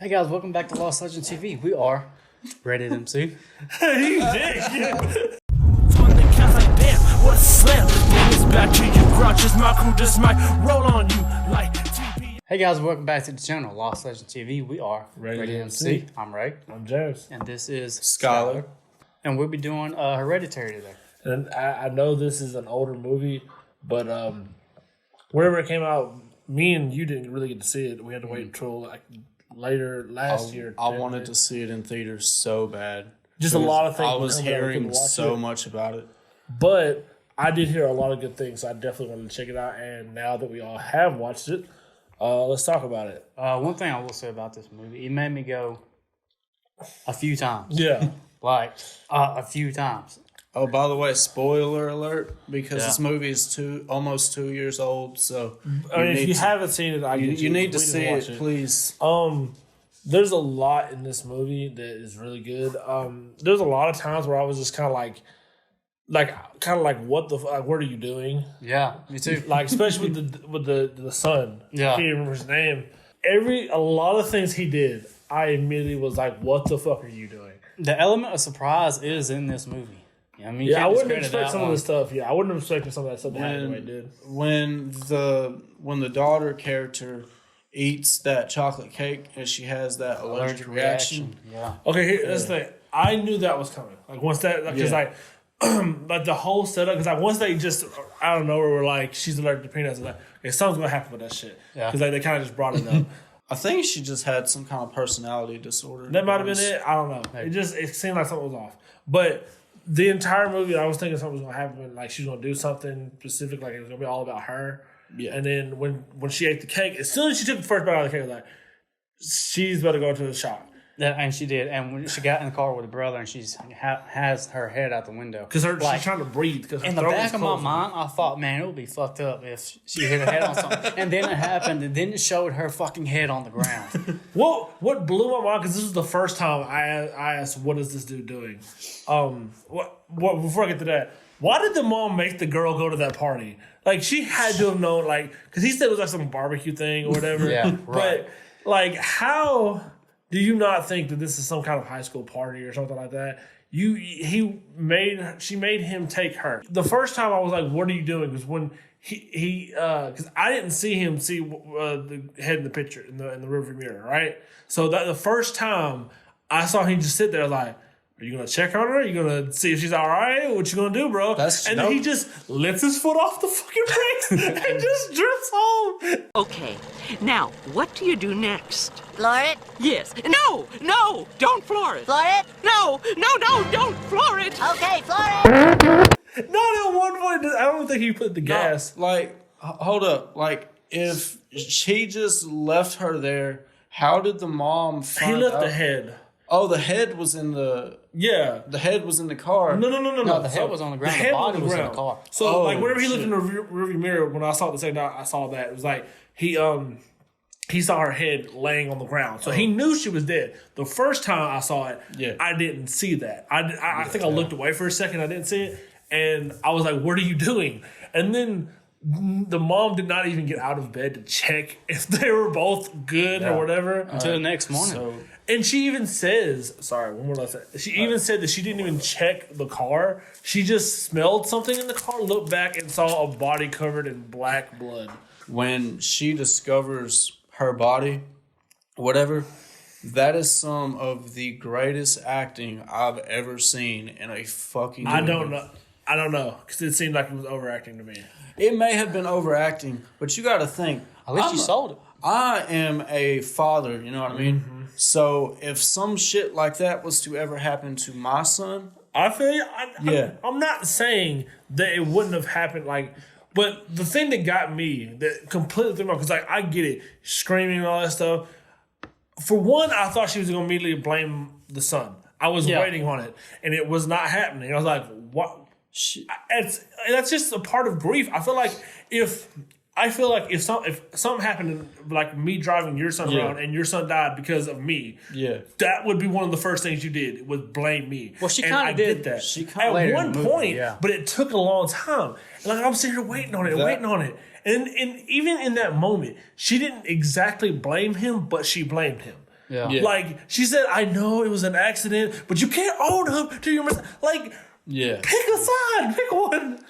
Hey guys, welcome back to Lost Legend TV. We are Reddit MC. Hey, dick. From the cast like damn, what a slam. Bring us back to you, grouches. My crew just might roll on you like TV. Hey guys, welcome back to the channel Lost Legend TV. We are Reddit MC. I'm Ray. I'm James. And this is Skylar. And we'll be doing Hereditary today. And I know this is an older movie, but whenever it came out, me and you didn't really get to see it. We had to wait until like later last year. I wanted to see it in theaters so bad. Just a lot of things. I was hearing so much about it. But I did hear a lot of good things, so I definitely wanted to check it out. And now that we all have watched it, let's talk about it. One thing I will say about this movie, it made me go a few times. Yeah. Like, a few times. Oh, by the way, spoiler alert, because this movie is almost 2 years old, so I mean, if you haven't seen it, you need to see it, please. There's a lot in this movie that is really good. There's a lot of times where I was just kind of like, what the fuck? What are you doing? Yeah, me too. Like, especially with the son. Yeah, I can't remember his name. A lot of things he did, I immediately was like, what the fuck are you doing? The element of surprise is in this movie. I mean, I wouldn't expect some of this stuff. Yeah, I wouldn't have expected some of that stuff to happen the way it did. When the daughter character eats that chocolate cake and she has that allergic reaction. Yeah. Okay, that's the thing. I knew that was coming. Like once that, because like the whole setup. Because like once they just out of nowhere were like, she's allergic to peanuts. Like, okay, something's gonna happen with that shit. Yeah. Because like they kind of just brought it up. I think she just had some kind of personality disorder. That might have been it. I don't know. Maybe. It seemed like something was off. But the entire movie, I was thinking something was gonna happen. Like she's gonna do something specific. Like it was gonna be all about her. Yeah. And then when she ate the cake, as soon as she took the first bite out of the cake, I was like, she's about to go to the shop. Yeah, and she did. And when she got in the car with her brother, and she's has her head out the window because she's trying to breathe. In the back of my mind, I thought, man, it would be fucked up if she hit her head on something. And then it happened, and then it showed her fucking head on the ground. What blew my mind, because this was the first time I asked, what is this dude doing? Before I get to that, why did the mom make the girl go to that party? Like, she had to have known, like, because he said it was like some barbecue thing or whatever. Yeah, right. But, like, how do you not think that this is some kind of high school party or something like that? She made him take her. The first time I was like, what are you doing? Was when because I didn't see him see the head in the picture in the rearview mirror, right? So that the first time I saw him just sit there, like, are you gonna check on her? Are you gonna see if she's all right? What you gonna do, bro? Then he just lets his foot off the fucking brakes and just drifts home. Okay, now what do you do next? Floor it? Yes. No, don't floor it. Floor it? No, don't floor it. Okay, floor it. Not at one point. I don't think he put the gas. Like, hold up. Like, if she just left her there, how did the mom find out? He left the head. Oh, the head was in the... Yeah. The head was in the car. No. The head was on the ground. The body was in the car. So, like, whenever he looked in the rearview mirror, when I saw it the second time, I saw that. It was like, he saw her head laying on the ground. So he knew she was dead. The first time I saw it, I didn't see that. I think I looked away for a second. I didn't see it. And I was like, what are you doing? And then the mom did not even get out of bed to check if they were both good or whatever. Until the next morning. And she even says, one more last thing. She even said that she didn't even check the car. She just smelled something in the car, looked back, and saw a body covered in black blood. When she discovers her body, whatever, that is some of the greatest acting I've ever seen in a fucking movie. I don't know, because it seemed like it was overacting to me. It may have been overacting, but you got to think. At least you sold it. I am a father, you know what I mean? Mm-hmm. So if some shit like that was to ever happen to my son, I feel you. I'm not saying that it wouldn't have happened, like, but the thing that got me, that completely threw me off, because like, I get it, screaming and all that stuff. For one, I thought she was going to immediately blame the son. I was waiting on it, and it was not happening. I was like, what? That's just a part of grief. I feel like if something happened, like me driving your son around and your son died because of me, that would be one of the first things you did, was blame me. Well, she kind of did that. At one point, but it took a long time. And like, I'm sitting here waiting on it. And even in that moment, she didn't exactly blame him, but she blamed him. Yeah. Like, she said, I know it was an accident, but you can't own up to your mistake. Like, pick a side. Pick one.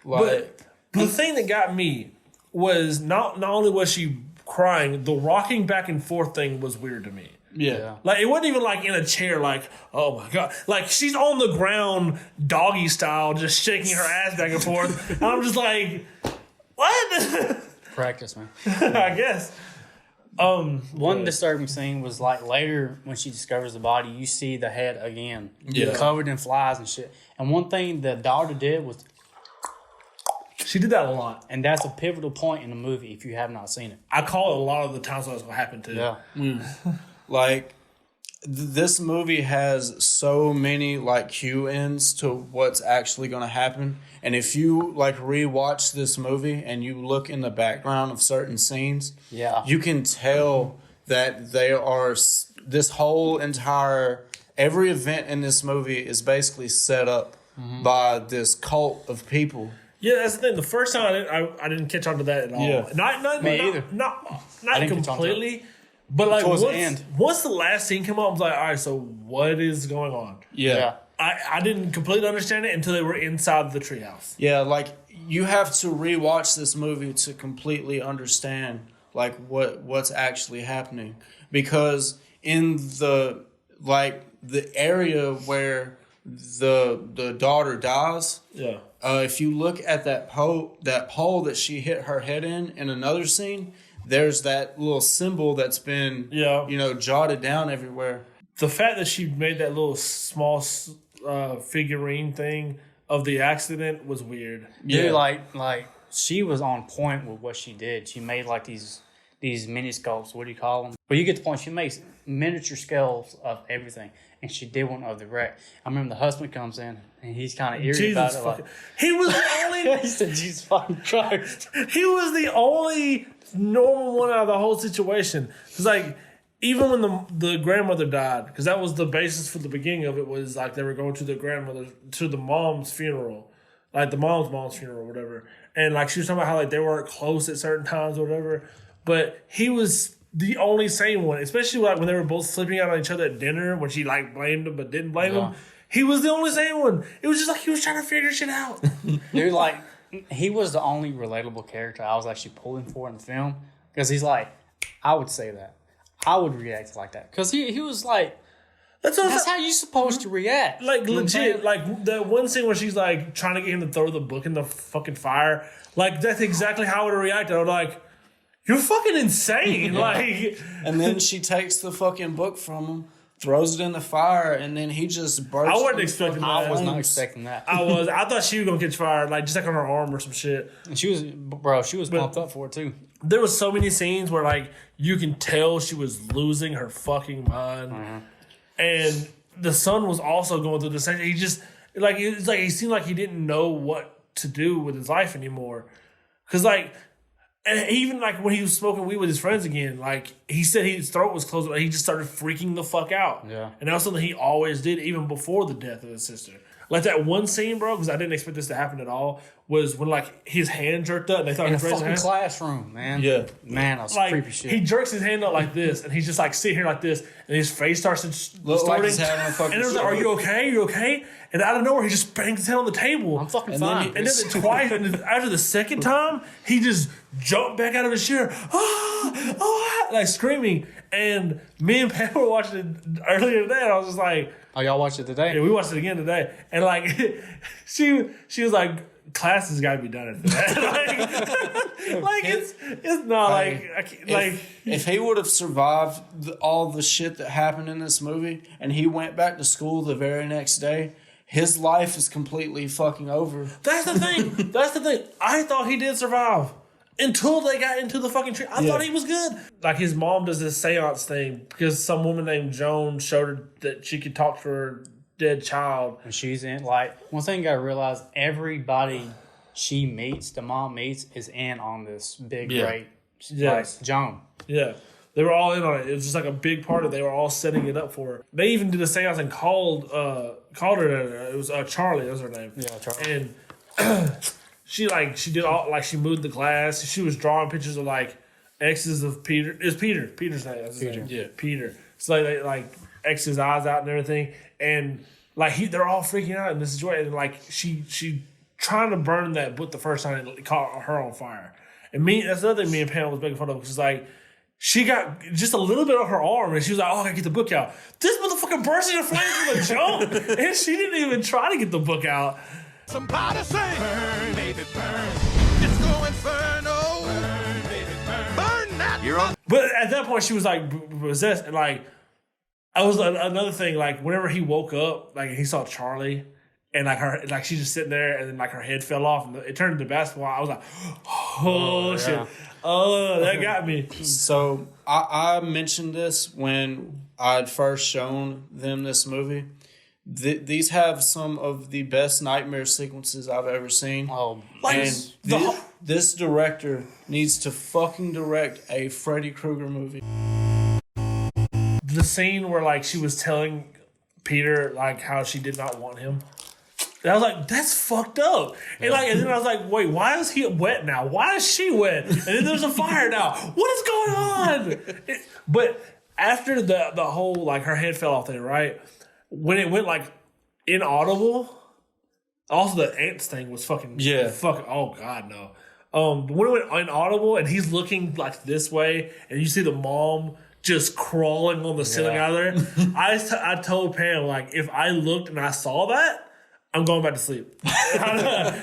But the thing that got me was not only was she crying, the rocking back and forth thing was weird to me. Yeah. Like, it wasn't even like in a chair, like, oh my God. Like, she's on the ground, doggy style, just shaking her ass back and forth. And I'm just like, what? Practice, man. I guess. One disturbing scene was like later when she discovers the body, you see the head again, covered in flies and shit. And one thing the daughter did was, She did that a lot. and that's a pivotal point in the movie if you have not seen it. I call it a lot of the times when it's going to happen too. Yeah. Like, this movie has so many, like, cue-ins to what's actually going to happen. And if you, like, rewatch this movie and you look in the background of certain scenes, you can tell that they are, this whole entire, every event in this movie is basically set up by this cult of people. Yeah, that's the thing. The first time I didn't catch on to that at all. Yeah. Not either. Not completely. But like Towards the end. Once the last scene came up, I was like, all right, so what is going on? Yeah. I didn't completely understand it until they were inside the treehouse. Yeah, like, you have to rewatch this movie to completely understand, like, what's actually happening. Because in the, like, the area where the daughter dies, if you look at that pole that she hit her head in another scene, there's that little symbol that's been, jotted down everywhere. The fact that she made that little small figurine thing of the accident was weird. Dude, like she was on point with what she did. She made like these mini sculpts. What do you call them? But you get the point. She makes miniature scales of everything, and she did one of the wreck. I remember the husband comes in and he's kind of eerie about it. Like, he was the only. he said, "Jesus fucking Christ!" He was the only normal one out of the whole situation. Because like, even when the grandmother died, because that was the basis for the beginning of it, was like they were going to the mom's funeral, like the mom's funeral or whatever. And like she was talking about how like they weren't close at certain times or whatever. But he was the only sane one, especially like when they were both flipping out on each other at dinner when she like blamed him but didn't blame him. He was the only sane one. It was just like he was trying to figure shit out. Dude, like, he was the only relatable character I was actually pulling for in the film. Because he's like, I would say that. I would react like that. Because he was like, that's how you supposed to react. Like, legit. Like, that one scene where she's like trying to get him to throw the book in the fucking fire. Like, that's exactly how I would have reacted. I was like, you're fucking insane. Like, and then she takes the fucking book from him, throws it in the fire, and then he just bursts. I wasn't expecting that. I was not expecting that. I thought she was gonna catch fire, like just like on her arm or some shit. And she was pumped up for it too. There was so many scenes where like you can tell she was losing her fucking mind, and the son was also going through the same. He just it's like he seemed like he didn't know what to do with his life anymore, because like. And even like when he was smoking weed with his friends again, like he said his throat was closed, but he just started freaking the fuck out. Yeah. And that was something he always did, even before the death of his sister. Like that one scene, bro, because I didn't expect this to happen at all, was when like his hand jerked up and they thought In he a was raising fucking his hand. classroom, man. Yeah. Man, that was Like creepy shit. he jerks his hand up like this, and he's just like sitting here like this, and his face starts Look like he's distorting. having a fucking And it was like, "Are you okay? You okay?" And out of nowhere, he just bangs his head on the table. I'm fucking And then fine. And then twice, and after the second time, he just jumped back out of his chair, like screaming. And me and Pam were watching it earlier today, and I was just like, Oh, y'all watched it today? yeah, we watched it again today. And like, she was like, class has got to be done after that. like it's not like, I can't, like. If he would have survived all the shit that happened in this movie and he went back to school the very next day, his life is completely fucking over. That's the thing. That's the thing. I thought he did survive until they got into the fucking tree. I thought he was good. Like his mom does this seance thing because some woman named Joan showed her that she could talk to her dead child. And she's in, like, one thing you gotta realize, everybody she meets, the mom meets, is in on this big, great, like, Joan. Yeah. They were all in on it. It was just like a big part of it. They were all setting it up for her. They even did a seance and called her. It was Charlie. That was her name. Yeah, Charlie. And she did all, like, she moved the glass. She was drawing pictures of like exes of Peter. It was Peter. Peter's name. That's his name. Yeah. Peter. So they like X his eyes out and everything, and like they're all freaking out in this situation. And like she trying to burn that book the first time it caught her on fire. And that's another thing me and Pam was making fun of, because like she got just a little bit on her arm and she was like, "Oh, I gotta get the book out." This motherfucker burst into flames with a jump, and she didn't even try to get the book out. Somebody say, burn, baby, burn. Disco Inferno. Burn, baby, burn. Burn that. You're on. But at that point, she was like possessed, and like I was another thing. Like whenever he woke up, like he saw Charlie, and like she's just sitting there, and then like her head fell off, and it turned into basketball. I was like, oh shit, yeah. oh that got me. So I mentioned this when I'd first shown them this movie. These have some of the best nightmare sequences I've ever seen. Oh, and this director needs to fucking direct a Freddy Krueger movie. The scene where like she was telling Peter like how she did not want him. And I was like, that's fucked up. And and then I was like, wait, why is he wet now? Why is she wet? And then there's a fire now. What is going on? But after the whole like her head fell off there, right? When it went like inaudible, also the ants thing was fucking oh god no. When it went inaudible and he's looking like this way and you see the mom just crawling on the ceiling out of there, I told Pam, like, if I looked and I saw that, I'm going back to sleep.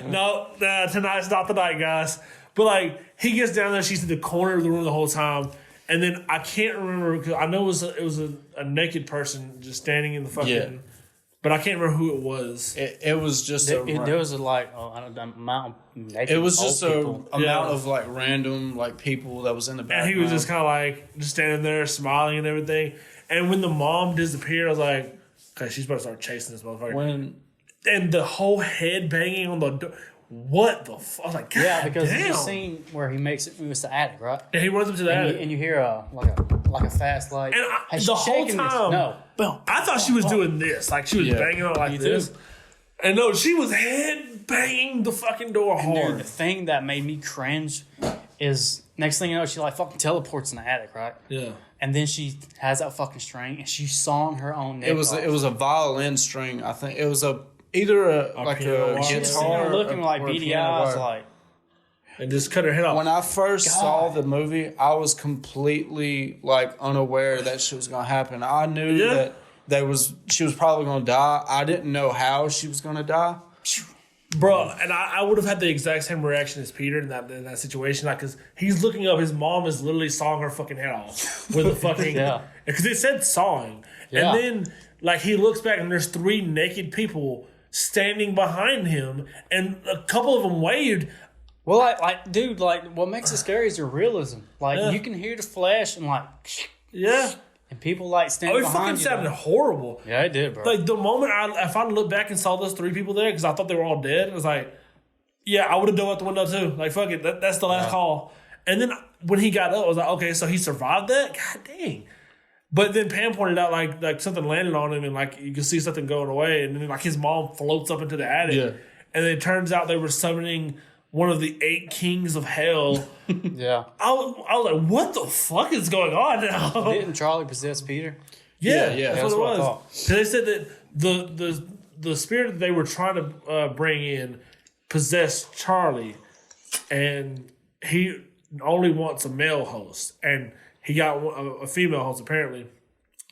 No, tonight's not the night, guys. But like he gets down there, she's in the corner of the room the whole time. And then I can't remember, because I know it was a naked person just standing in the fucking, but I can't remember who it was. It was just there was a like amount of naked it was just people. amount of like random like people that was in the background. And he was just kind of like just standing there smiling and everything. And when the mom disappeared, I was like, okay, she's about to start chasing this motherfucker. And the whole head banging on the door. What the fuck? I was like, God yeah, because damn. there's a scene where he makes it moves the attic, right? And he runs up to the attic. And you hear like a fast light. And the whole time, I thought she was doing this. Like she was banging on like this. And no, she was head banging the fucking door hard. Dude, the thing that made me cringe is next thing you know, she like fucking teleports in the attic, right? Yeah. And then she has that fucking string and she's sawing her own neck off. It was a violin string. I think it was either a guitar, looking like beady eyes, like, and just cut her head off. When I first saw the movie, I was completely like unaware that shit was gonna happen. I knew that she was probably gonna die. I didn't know how she was gonna die. Bro, and I would have had the exact same reaction as Peter in that situation, like, because he's looking up, his mom is literally sawing her fucking head off with a fucking, because it said sawing, and then like he looks back and there's 3 naked people standing behind him, and a couple of them waved. Well, like, dude, like, what makes it scary is the realism. Like, you can hear the flash and like, and people like standing behind you. It fucking sounded horrible. Yeah, it did, bro. Like the moment I finally looked back and saw those 3 people there, because I thought they were all dead, I was like, yeah, I would have done out the window too. Like, fuck it, that's the last call. And then when he got up, I was like, okay, so he survived that? God dang. But then Pam pointed out like something landed on him and like you can see something going away, and then like his mom floats up into the attic. Yeah. And then it turns out they were summoning one of the 8 kings of hell. Yeah. I was like, what the fuck is going on now? Didn't Charlie possess Peter? Yeah, that's what it was. Because they said that the spirit that they were trying to bring in possessed Charlie, and he only wants a male host, and he got a female host apparently,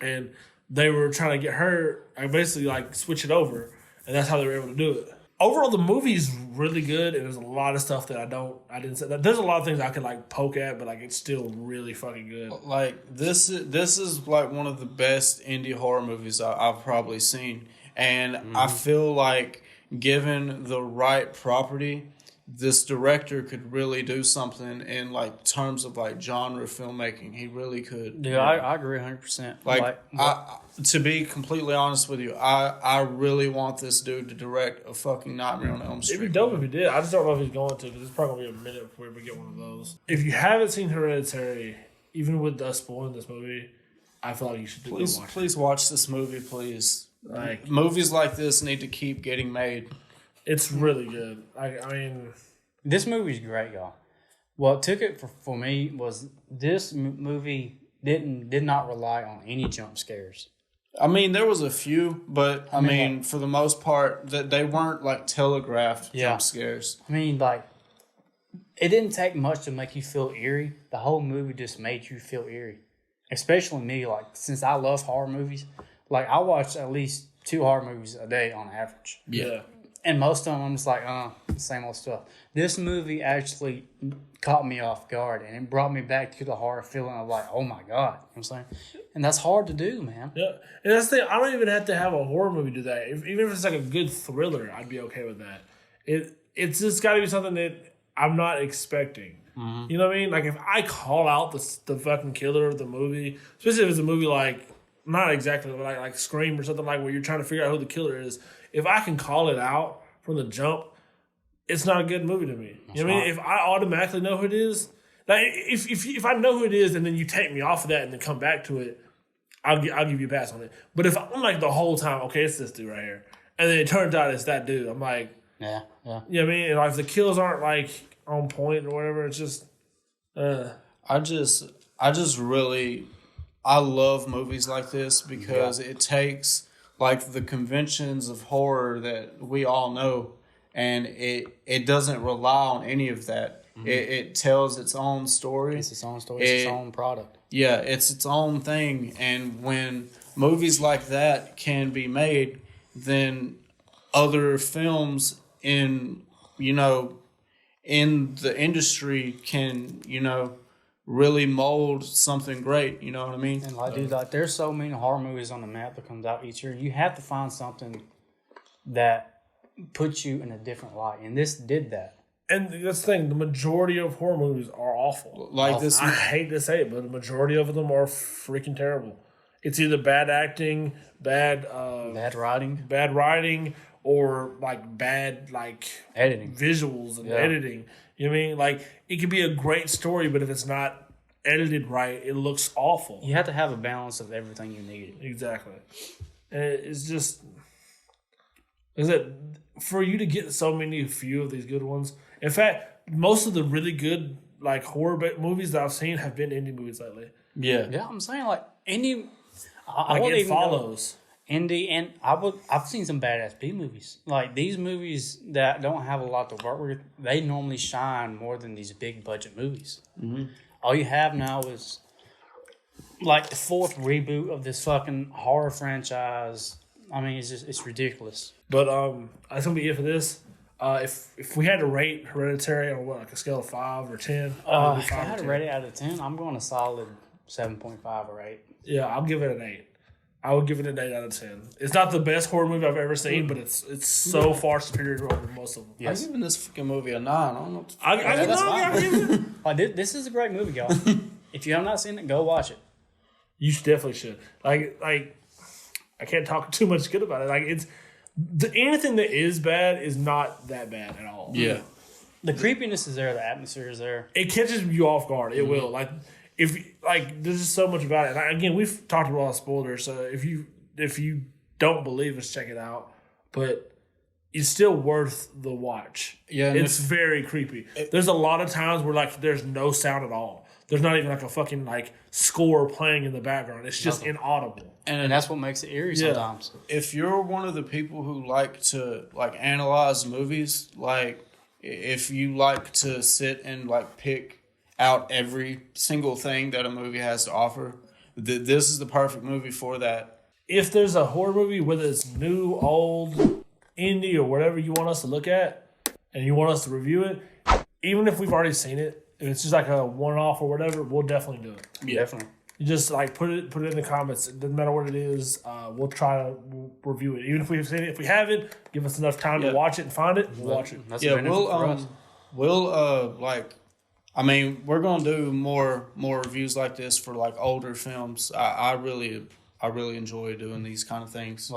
and they were trying to get her basically like switch it over, and that's how they were able to do it. Overall, the movie is really good, and there's a lot of stuff that I didn't say. There's a lot of things I could like poke at, but like it's still really fucking good. Like this is like one of the best indie horror movies I've probably seen, and I feel like given the right property, this director could really do something in like terms of like genre filmmaking. He really could. Dude, I agree 100%. Like to be completely honest with you, I really want this dude to direct a fucking Nightmare on Elm Street. It'd be dope if he did. I just don't know if he's going to, because it's probably gonna be a minute before we get one of those. If you haven't seen Hereditary, even with us spoiling this movie, I feel like you should please watch this movie, please. Like movies like this need to keep getting made. It's really good. I mean, this movie's great, y'all. What took it for me was this movie did not rely on any jump scares. I mean, there was a few, but I mean, for the most part, that they weren't like telegraphed jump scares. I mean, like, it didn't take much to make you feel eerie. The whole movie just made you feel eerie. Especially me, like, since I love horror movies, like, I watch at least 2 horror movies a day on average. Yeah. And most of them, I'm just like, same old stuff. This movie actually caught me off guard, and it brought me back to the horror feeling of like, oh my God. You know what I'm saying? And that's hard to do, man. Yeah. And that's the thing, I don't even have to have a horror movie do that. Even if it's like a good thriller, I'd be okay with that. It's just got to be something that I'm not expecting. Mm-hmm. You know what I mean? Like, if I call out the fucking killer of the movie, especially if it's a movie like, not exactly like Scream or something like where you're trying to figure out who the killer is, if I can call it out from the jump, it's not a good movie to me. You know what I mean? If I automatically know who it is, like if I know who it is and then you take me off of that and then come back to it, I'll give you a pass on it. But if I'm like the whole time, okay, it's this dude right here, and then it turns out it's that dude, I'm like, yeah. You know what I mean? And like, if the kills aren't like on point or whatever, it's just, I just really, I love movies like this because it takes like the conventions of horror that we all know, and it doesn't rely on any of that. Mm-hmm. It tells its own story. It's its own story. It's its own product. Yeah, it's its own thing. And when movies like that can be made, then other films in the industry can, really mold something great. You know what I mean? And like, dude, like, there's so many horror movies on the map that comes out each year. You have to find something that puts you in a different light, and this did that. And that's the thing, the majority of horror movies are awful. Like this, I hate to say it, but the majority of them are freaking terrible. It's either bad acting, bad writing, or like bad editing, visuals and editing. You know what I mean? Like, it could be a great story, but if it's not edited right, it looks awful. You have to have a balance of everything you need. Exactly. And it's just, is that for you to get so few of these good ones. In fact, most of the really good like horror movies that I've seen have been indie movies lately. Yeah, I'm saying like indie. It follows. Indie, and I've seen some badass B movies. Like, these movies that don't have a lot to work with, they normally shine more than these big budget movies. Mm-hmm. All you have now is like the 4th reboot of this fucking horror franchise. I mean, it's ridiculous. But that's gonna be it for this. If we had to rate Hereditary on like a scale of 5 or 10, if I had to rate it out of 10, I'm going a solid 7.5 or 8. Yeah, I'll give it an 8. I would give it an 8 out of 10. It's not the best horror movie I've ever seen, but it's so far superior over most of them. Yes. I'm giving this fucking movie a 9. I don't know. I'll give it. This is a great movie, y'all. If you have not seen it, go watch it. You definitely should. Like I can't talk too much good about it. Like, it's anything that is bad is not that bad at all. Yeah, the creepiness is there. The atmosphere is there. It catches you off guard. It will. Like, there's just so much about it. And again, we've talked about a lot of spoilers, so if you don't believe us, check it out. But it's still worth the watch. Yeah, it's very creepy. There's a lot of times where like there's no sound at all. There's not even like a fucking like score playing in the background. It's just inaudible. And that's what makes it eerie sometimes. If you're one of the people who like to like analyze movies, like if you like to sit and like pick out every single thing that a movie has to offer, this is the perfect movie for that. If there's a horror movie, whether it's new, old, indie, or whatever you want us to look at, and you want us to review it, even if we've already seen it, if it's just like a one-off or whatever, we'll definitely do it. Yeah, definitely. You just like put it in the comments. It doesn't matter what it is. We'll try to review it. Even if we've seen it, if we haven't, give us enough time to watch it and find it. We'll watch it. That's we're gonna do more reviews like this for like older films. I really enjoy doing these kind of things.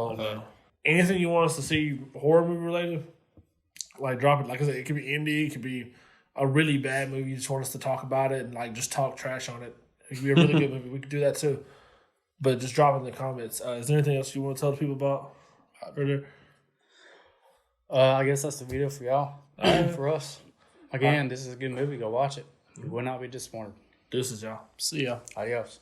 Anything you want us to see horror movie related, like drop it. Like I said, it could be indie, it could be a really bad movie. You just want us to talk about it and like just talk trash on it. It could be a really good movie. We could do that too. But just drop it in the comments. Is there anything else you want to tell the people about? I guess that's the video for y'all. For us. Again, this is a good movie. Go watch it. You will not be disappointed. Deuces, y'all. See ya. Adios.